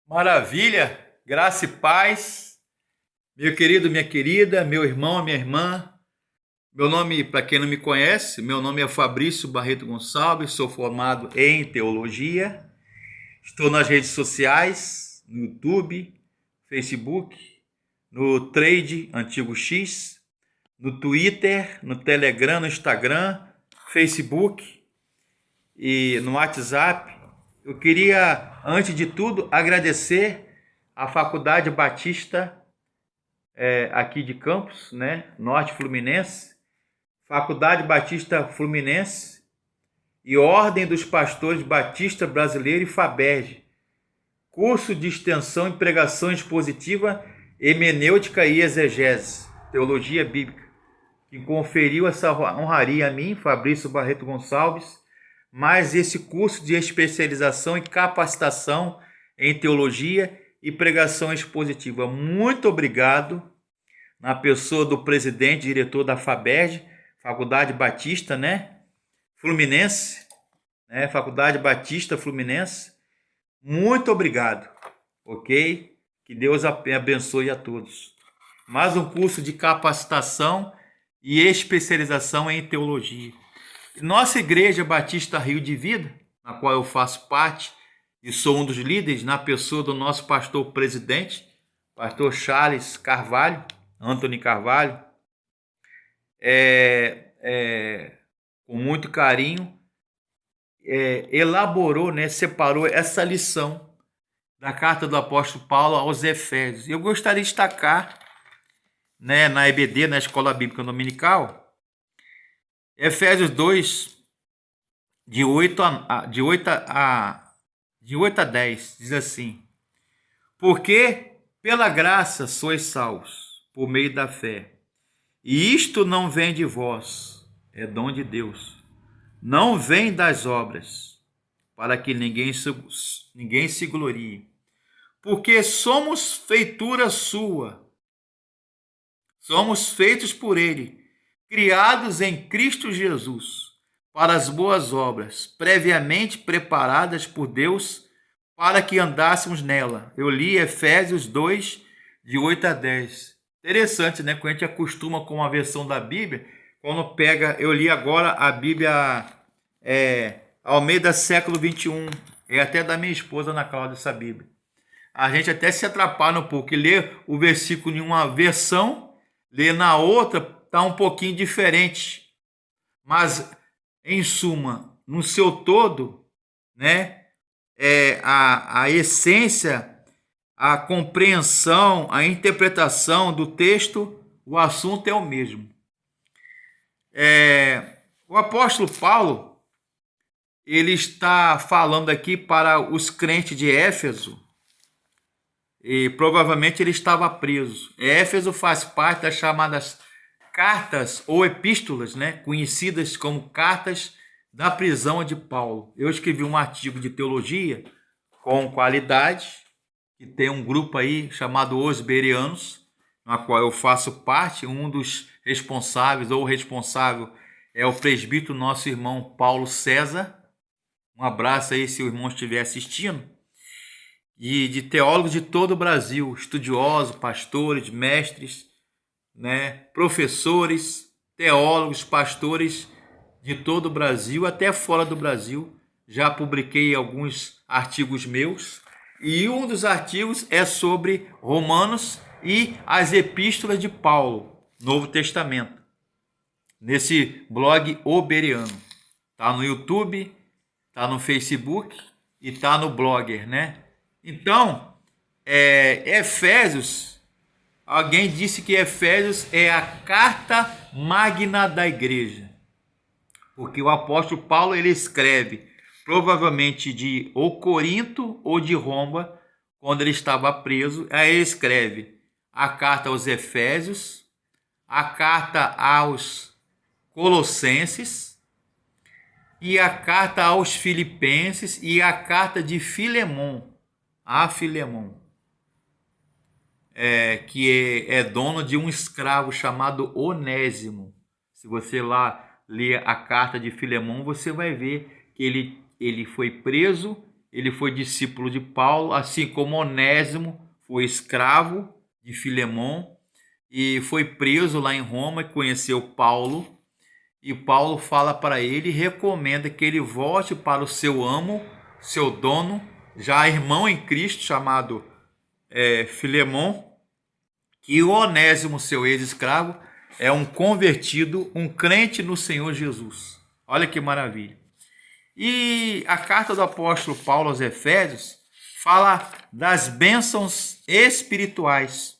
Maravilha, graça e paz, meu querido, minha querida, meu irmão, minha irmã. Meu nome, para quem não me conhece, meu nome é Fabrício Barreto Gonçalves, sou formado em teologia, estou nas redes sociais, no YouTube, Facebook, no Trade Antigo X, no Twitter, no Telegram, no Instagram, Facebook e no WhatsApp. Eu queria, antes de tudo, agradecer à Faculdade Batista aqui de Campos, né, Norte Fluminense, Faculdade Batista Fluminense e Ordem dos Pastores Batista Brasileiro e FABERJ, curso de extensão e pregação expositiva, hermenêutica e exegese, teologia bíblica, que conferiu essa honraria a mim, Fabrício Barreto Gonçalves, mais esse curso de especialização e capacitação em teologia e pregação expositiva. Muito obrigado, na pessoa do presidente, diretor da FABERJ, Faculdade Batista, né? Fluminense, né? Faculdade Batista Fluminense. Muito obrigado, ok? Que Deus abençoe a todos. Mais um curso de capacitação e especialização em teologia. Nossa Igreja Batista Rio de Vida, na qual eu faço parte e sou um dos líderes, na pessoa do nosso pastor presidente, pastor Charles Carvalho, Antony Carvalho, com muito carinho, elaborou, né, separou essa lição da carta do apóstolo Paulo aos Efésios. Eu gostaria de destacar, né, na EBD, na Escola Bíblica Dominical, Efésios 2, de 8 a 10, diz assim: porque pela graça sois salvos, por meio da fé. E isto não vem de vós, é dom de Deus. Não vem das obras, para que ninguém se glorie. Porque somos feitura sua, somos feitos por Ele, criados em Cristo Jesus, para as boas obras, previamente preparadas por Deus, para que andássemos nela. Eu li Efésios 2, de 8 a 10. Interessante, né? Quando a gente acostuma com uma versão da Bíblia, quando pega, eu li agora a Bíblia Almeida século 21, é até da minha esposa na Cláudia essa Bíblia. A gente até se atrapalha um pouco, e lê o versículo em uma versão, lê na outra, tá um pouquinho diferente. Mas, em suma, no seu todo, né, a essência, a compreensão, a interpretação do texto, o assunto é o mesmo. O apóstolo Paulo, ele está falando aqui para os crentes de Éfeso, e provavelmente ele estava preso. Éfeso faz parte das chamadas cartas ou epístolas, né, conhecidas como cartas da prisão de Paulo. Eu escrevi um artigo de teologia com qualidade, que tem um grupo aí chamado Os Bereanos, na qual eu faço parte. Um dos responsáveis, ou responsável, é o presbítero nosso irmão Paulo César. Um abraço aí se o irmão estiver assistindo. E de teólogos de todo o Brasil, estudiosos, pastores, mestres, né, professores, teólogos, pastores de todo o Brasil, até fora do Brasil. Já publiquei alguns artigos meus, e um dos artigos é sobre Romanos e as epístolas de Paulo, Novo Testamento, nesse blog O Bereano. Tá no YouTube, tá no Facebook e tá no Blogger, né? Então, Efésios, alguém disse que Efésios é a carta magna da igreja, porque o apóstolo Paulo, ele escreve provavelmente de ou Corinto ou de Roma, quando ele estava preso. Aí ele escreve a carta aos Efésios, a carta aos Colossenses, e a carta aos Filipenses, e a carta de Filemon, a Filemon, que é dono de um escravo chamado Onésimo. Se você lá ler a carta de Filemon, você vai ver que ele foi preso, ele foi discípulo de Paulo, assim como Onésimo foi escravo de Filemon e foi preso lá em Roma e conheceu Paulo. E Paulo fala para ele e recomenda que ele volte para o seu amo, seu dono, já irmão em Cristo, chamado Filemon, que o Onésimo, seu ex-escravo, é um convertido, um crente no Senhor Jesus. Olha que maravilha. E a carta do apóstolo Paulo aos Efésios fala das bênçãos espirituais.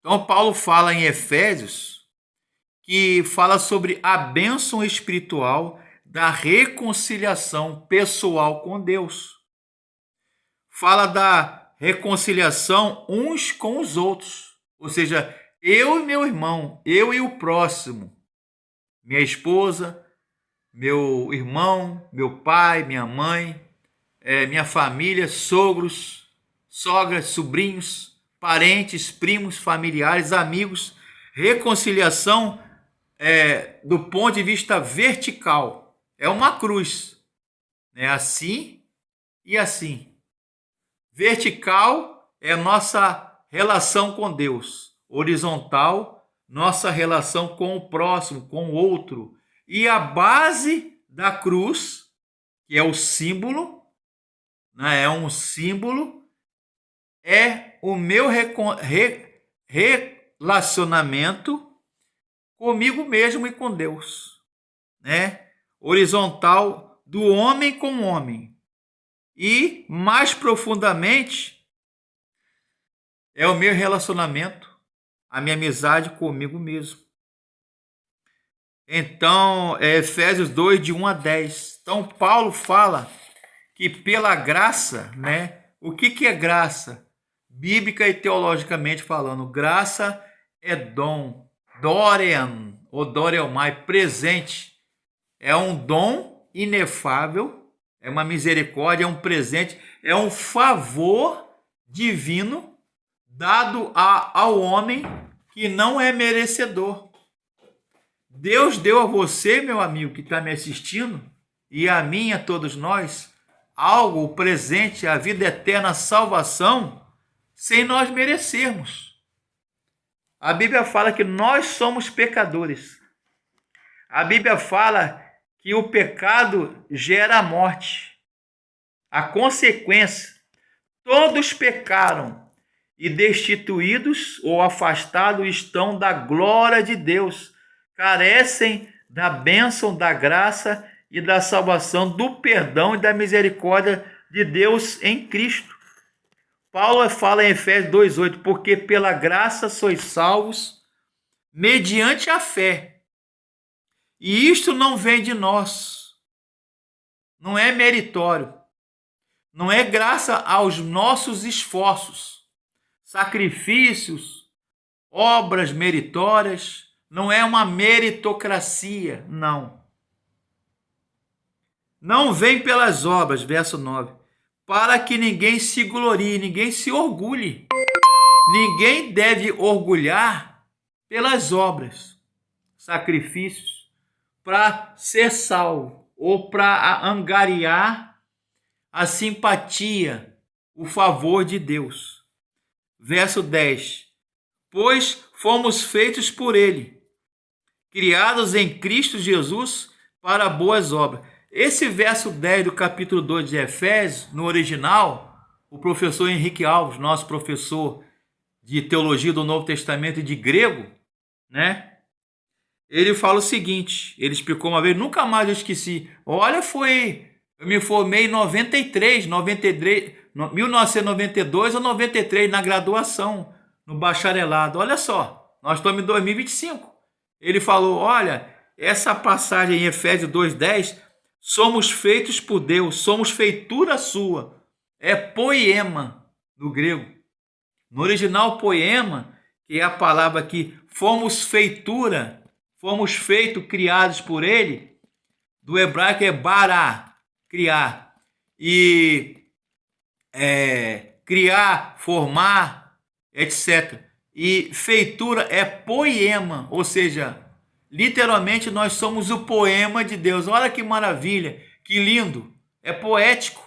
Então Paulo fala em Efésios que fala sobre a bênção espiritual da reconciliação pessoal com Deus. Fala da reconciliação uns com os outros. Ou seja, eu e meu irmão, eu e o próximo, minha esposa, meu irmão, meu pai, minha mãe, minha família, sogros, sogras, sobrinhos, parentes, primos, familiares, amigos. Reconciliação do ponto de vista vertical. É uma cruz. É assim e assim. Vertical é a nossa relação com Deus. Horizontal, nossa relação com o próximo, com o outro. E a base da cruz, que é o símbolo, né? É um símbolo, é o meu relacionamento comigo mesmo e com Deus, né? Horizontal, do homem com o homem. E mais profundamente é o meu relacionamento, a minha amizade comigo mesmo. Então, Efésios 2, de 1 a 10. Então, Paulo fala que pela graça, né? O que é graça? Bíblica e teologicamente falando, graça é dom, Dorian, ou Doriomai, presente. É um dom inefável, é uma misericórdia, é um presente, é um favor divino dado ao homem que não é merecedor. Deus deu a você, meu amigo, que está me assistindo, e a mim, a todos nós, algo, o presente, a vida eterna, a salvação, sem nós merecermos. A Bíblia fala que nós somos pecadores. A Bíblia fala que o pecado gera a morte. A consequência, todos pecaram e destituídos ou afastados estão da glória de Deus, carecem da bênção, da graça e da salvação, do perdão e da misericórdia de Deus em Cristo. Paulo fala em Efésios 2,8, porque pela graça sois salvos mediante a fé. E isto não vem de nós, não é meritório, não é graça aos nossos esforços, sacrifícios, obras meritórias, não é uma meritocracia, não. Não vem pelas obras, verso 9, para que ninguém se glorie, ninguém se orgulhe. Ninguém deve orgulhar pelas obras, sacrifícios, para ser salvo ou para angariar a simpatia, o favor de Deus. Verso 10. Pois fomos feitos por Ele, criados em Cristo Jesus para boas obras. Esse verso 10 do capítulo 2 de Efésios, no original, o professor Henrique Alves, nosso professor de teologia do Novo Testamento e de grego, né? Ele fala o seguinte, ele explicou uma vez, nunca mais eu esqueci. Olha, eu me formei em 1992 ou 93, na graduação, no bacharelado. Olha só, nós estamos em 2025. Ele falou, olha, essa passagem em Efésios 2:10, somos feitos por Deus, somos feitura sua. É poema no grego. No original, poema, que é a palavra que fomos feitura, fomos feitos, criados por Ele, do hebraico é bara, criar. E criar, formar, etc. E feitura é poema, ou seja, literalmente nós somos o poema de Deus. Olha que maravilha, que lindo. é poético.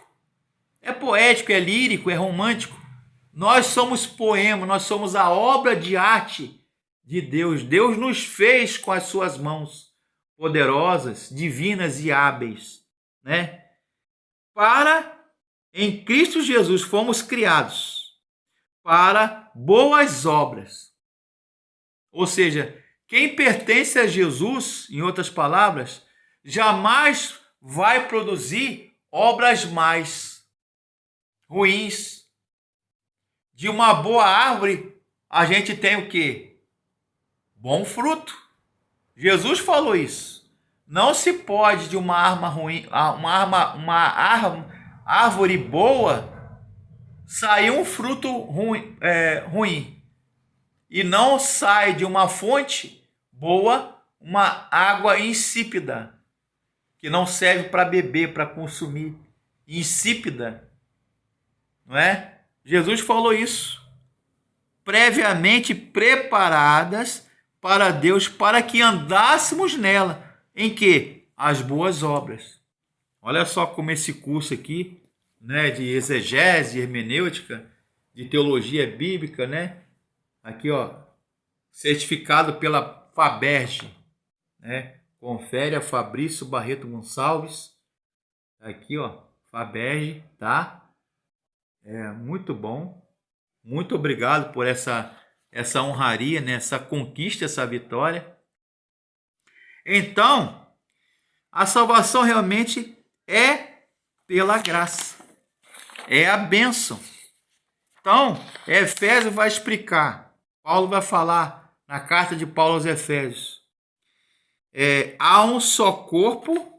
É poético, é lírico, é romântico. Nós somos poema, nós somos a obra de arte de Deus. Deus nos fez com as suas mãos poderosas, divinas e hábeis, né? Em Cristo Jesus fomos criados para boas obras. Ou seja, quem pertence a Jesus, em outras palavras, jamais vai produzir obras mais ruins. De uma boa árvore, a gente tem o quê? Bom fruto. Jesus falou isso. Não se pode de uma árvore boa sair um fruto ruim. E não sai de uma fonte boa uma água insípida, que não serve para beber, para consumir. Insípida, não é? Jesus falou isso. Previamente preparadas para Deus, para que andássemos nela. Em que? As boas obras. Olha só como esse curso aqui, né, de exegese, hermenêutica, de teologia bíblica, né? Aqui, ó, certificado pela FABERJ, né? Confere a Fabrício Barreto Gonçalves. Aqui, ó, FABERJ, tá? É muito bom. Muito obrigado por essa honraria, né? Essa conquista, essa vitória. Então, a salvação realmente é pela graça. É a bênção. Então, Efésios vai explicar. Paulo vai falar na carta de Paulo aos Efésios. Há um só corpo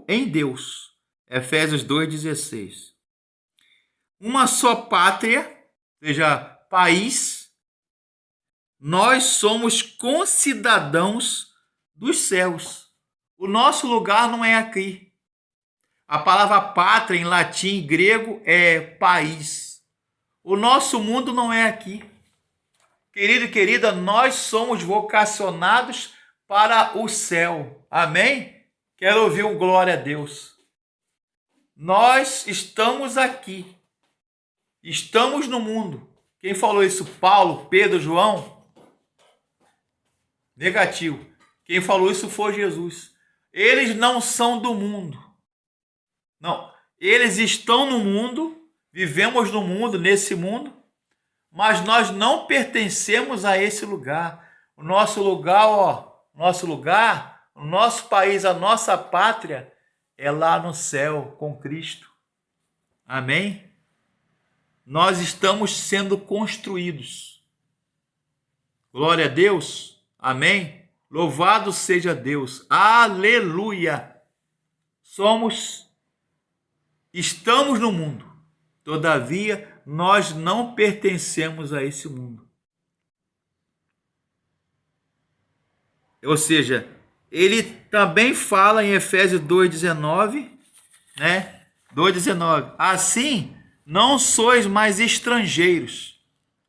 em Deus. Efésios 2,16. Uma só pátria, ou seja, país. Nós somos concidadãos dos céus. O nosso lugar não é aqui. A palavra pátria em latim e grego é país. O nosso mundo não é aqui. Querido e querida, nós somos vocacionados para o céu. Amém? Quero ouvir um glória a Deus. Nós estamos aqui. Estamos no mundo. Quem falou isso? Paulo, Pedro, João? Negativo. Quem falou isso foi Jesus. Eles não são do mundo. Não. Eles estão no mundo, vivemos no mundo, nesse mundo, mas nós não pertencemos a esse lugar. O nosso lugar, o nosso país, a nossa pátria é lá no céu com Cristo. Amém? Nós estamos sendo construídos. Glória a Deus. Amém? Louvado seja Deus. Aleluia. Estamos no mundo. Todavia, nós não pertencemos a esse mundo. Ou seja, ele também fala em Efésios 2,19, né? 2,19. Assim, não sois mais estrangeiros,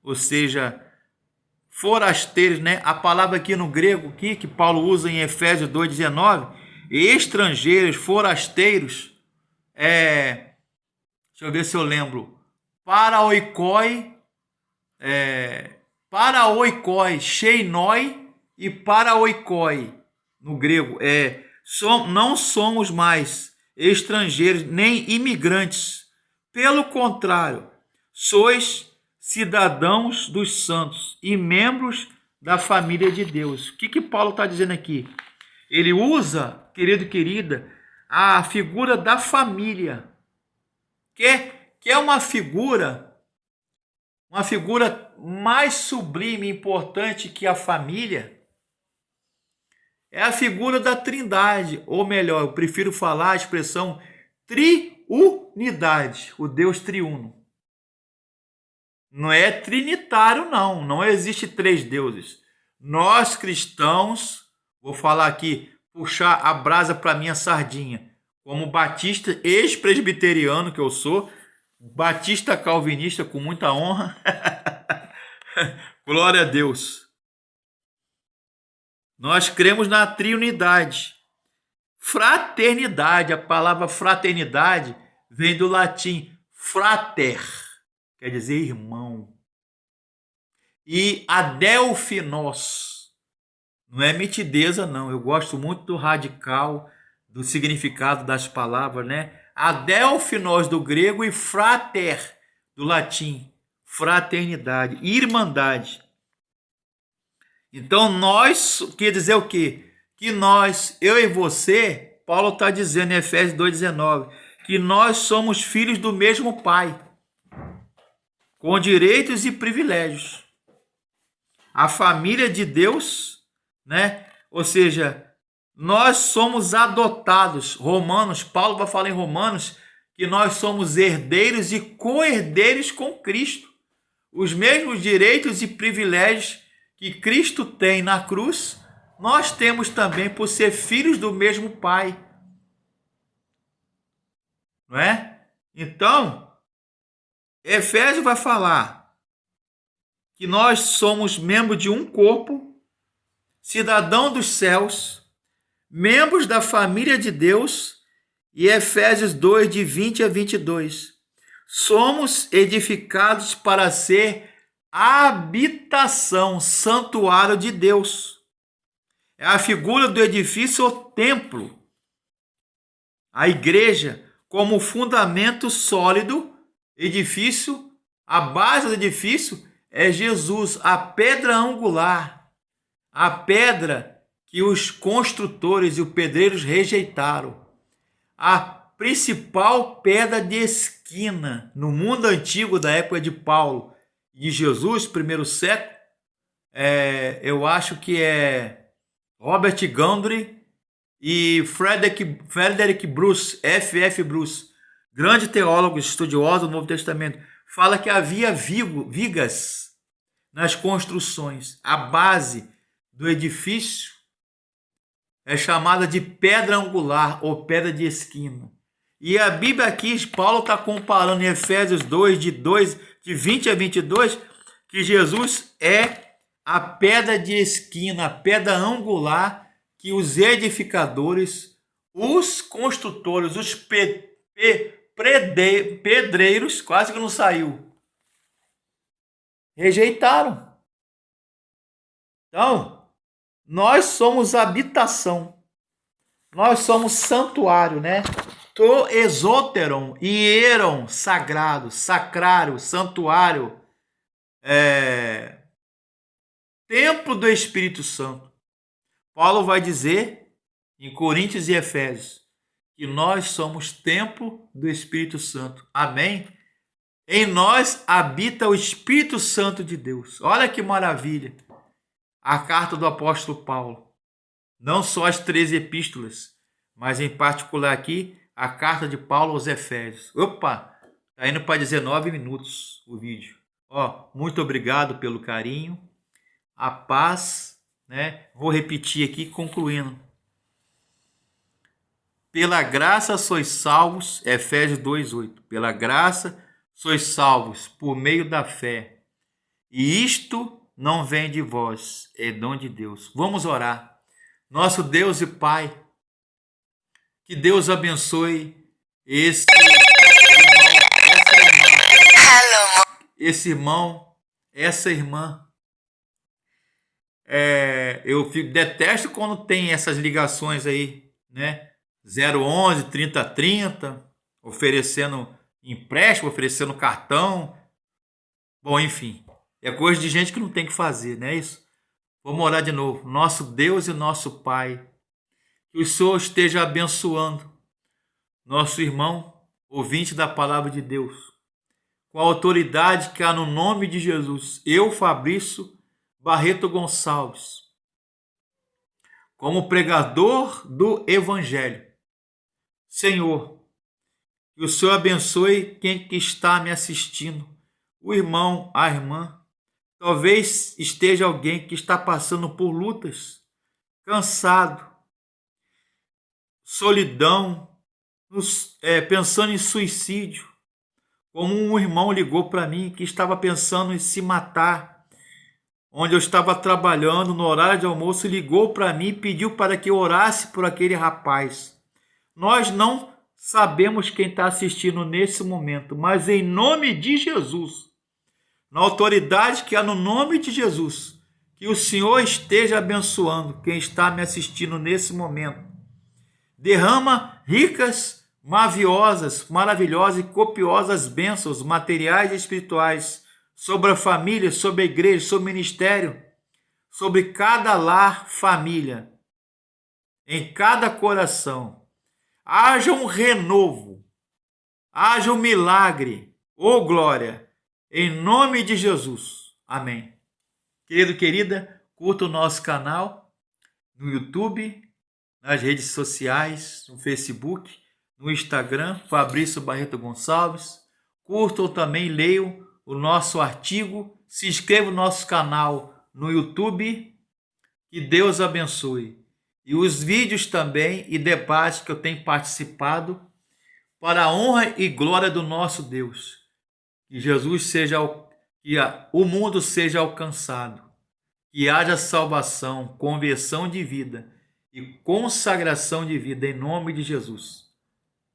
ou seja, forasteiros, né? A palavra aqui no grego aqui, que Paulo usa em Efésios 2,19, estrangeiros, forasteiros, deixa eu ver se eu lembro, paraoikoi, sheinoi e paraoikoi, no grego, não somos mais estrangeiros nem imigrantes. Pelo contrário, sois cidadãos dos santos e membros da família de Deus. O que Paulo está dizendo aqui? Ele usa, querido e querida, a figura da família, que é uma figura mais sublime e importante que a família. É a figura da Trindade, ou melhor, eu prefiro falar a expressão triunidade, o Deus triuno. Não é trinitário, não. Não existe três deuses. Nós cristãos, vou falar aqui, puxar a brasa para minha sardinha, como batista ex-presbiteriano que eu sou, batista calvinista com muita honra. Glória a Deus. Nós cremos na triunidade. Fraternidade, a palavra fraternidade vem do latim frater, quer dizer irmão. E adelfinos, não é mitideza não, eu gosto muito do radical, do significado das palavras, né? Adelfinos do grego e frater do latim, fraternidade, irmandade. Então nós, quer dizer o quê? Que nós, eu e você, Paulo está dizendo em Efésios 2,19, que nós somos filhos do mesmo Pai, com direitos e privilégios. A família de Deus, né? Ou seja, nós somos adotados. Romanos, Paulo vai falar em Romanos que nós somos herdeiros e co-herdeiros com Cristo. Os mesmos direitos e privilégios que Cristo tem na cruz, nós temos também por ser filhos do mesmo Pai. Não é? Então, Efésios vai falar que nós somos membros de um corpo, cidadão dos céus, membros da família de Deus, e Efésios 2, de 20 a 22. Somos edificados para ser habitação, santuário de Deus. É a figura do edifício, o templo. A igreja, como fundamento sólido, edifício, a base do edifício é Jesus, a pedra angular, a pedra que os construtores e os pedreiros rejeitaram. A principal pedra de esquina no mundo antigo da época de Paulo e de Jesus, primeiro século, eu acho que é Robert Gundry e Frederick Bruce, F.F. Bruce, grande teólogo estudioso do Novo Testamento, fala que havia vigas nas construções. A base do edifício é chamada de pedra angular ou pedra de esquina. E a Bíblia aqui, Paulo está comparando em Efésios 2, de 20 a 22, que Jesus é a pedra de esquina, a pedra angular que os edificadores, os construtores, os pedreiros, quase que não saiu, rejeitaram. Então, nós somos habitação, nós somos santuário, né? To exoteron, hieron, sagrado, sacrário, santuário, templo do Espírito Santo. Paulo vai dizer em Coríntios e Efésios que nós somos templo do Espírito Santo. Amém? Em nós habita o Espírito Santo de Deus. Olha que maravilha. A carta do apóstolo Paulo. Não só as 13 epístolas, mas em particular aqui a carta de Paulo aos Efésios. Opa, tá indo para 19 minutos o vídeo. Muito obrigado pelo carinho. A paz, né? Vou repetir aqui concluindo. Pela graça sois salvos, Efésios 2:8. Pela graça sois salvos por meio da fé. E isto não vem de vós, é dom de Deus. Vamos orar. Nosso Deus e Pai, que Deus abençoe esse irmão, essa irmã. Eu detesto quando tem essas ligações aí, né? 011, 3030, oferecendo empréstimo, oferecendo cartão. Bom, enfim, é coisa de gente que não tem que fazer, não é isso? Vamos orar de novo. Nosso Deus e nosso Pai, que o Senhor esteja abençoando nosso irmão, ouvinte da palavra de Deus, com a autoridade que há no nome de Jesus. Eu, Fabrício Barreto Gonçalves, como pregador do Evangelho. Senhor, que o Senhor abençoe quem que está me assistindo, o irmão, a irmã. Talvez esteja alguém que está passando por lutas, cansado, solidão, pensando em suicídio. Como um irmão ligou para mim que estava pensando em se matar. onde eu estava trabalhando no horário de almoço, ligou para mim e pediu para que eu orasse por aquele rapaz. Nós não sabemos quem está assistindo nesse momento, mas em nome de Jesus, na autoridade que há no nome de Jesus, que o Senhor esteja abençoando quem está me assistindo nesse momento. Derrama ricas, maravilhosas e copiosas bênçãos materiais e espirituais sobre a família, sobre a igreja, sobre o ministério, sobre cada lar, família, em cada coração. Haja um renovo, haja um milagre, ô glória, em nome de Jesus. Amém. Querido, querida, curta o nosso canal no YouTube, nas redes sociais, no Facebook, no Instagram, Fabrício Barreto Gonçalves. Curtam também, leiam o nosso artigo, se inscreva no nosso canal no YouTube. Que Deus abençoe. E os vídeos também e debates que eu tenho participado, para a honra e glória do nosso Deus. Que Jesus seja, que o mundo seja alcançado, que haja salvação, conversão de vida e consagração de vida em nome de Jesus.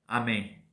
Amém.